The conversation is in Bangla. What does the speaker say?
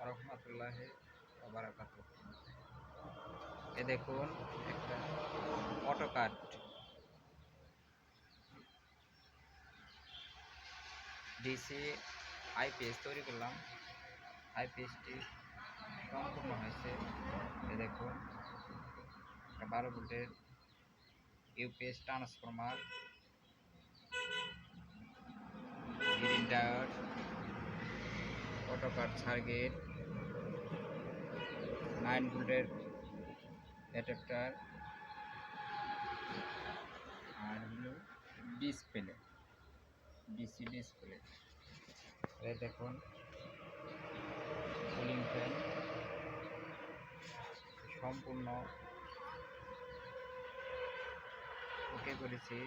রহমাতুল্লাহি ওয়া বারাকাতুহু। এ দেখুন একটা অটোকাড ডিসি আইপিএস তৈরি করলাম। আইপিএসটি সম্পূর্ণ হয়েছে। এ দেখুন একটা 12 ভোল্টের UPS transformer, green tyre, AutoCAD circuit, 9 ভোল্টের অ্যাডাপ্টার আর হলো ডিসপ্লে, ডিসি ডিসপ্লে। এই দেখুন কুলিং ফ্যান সম্পূর্ণ ওকে করেছি।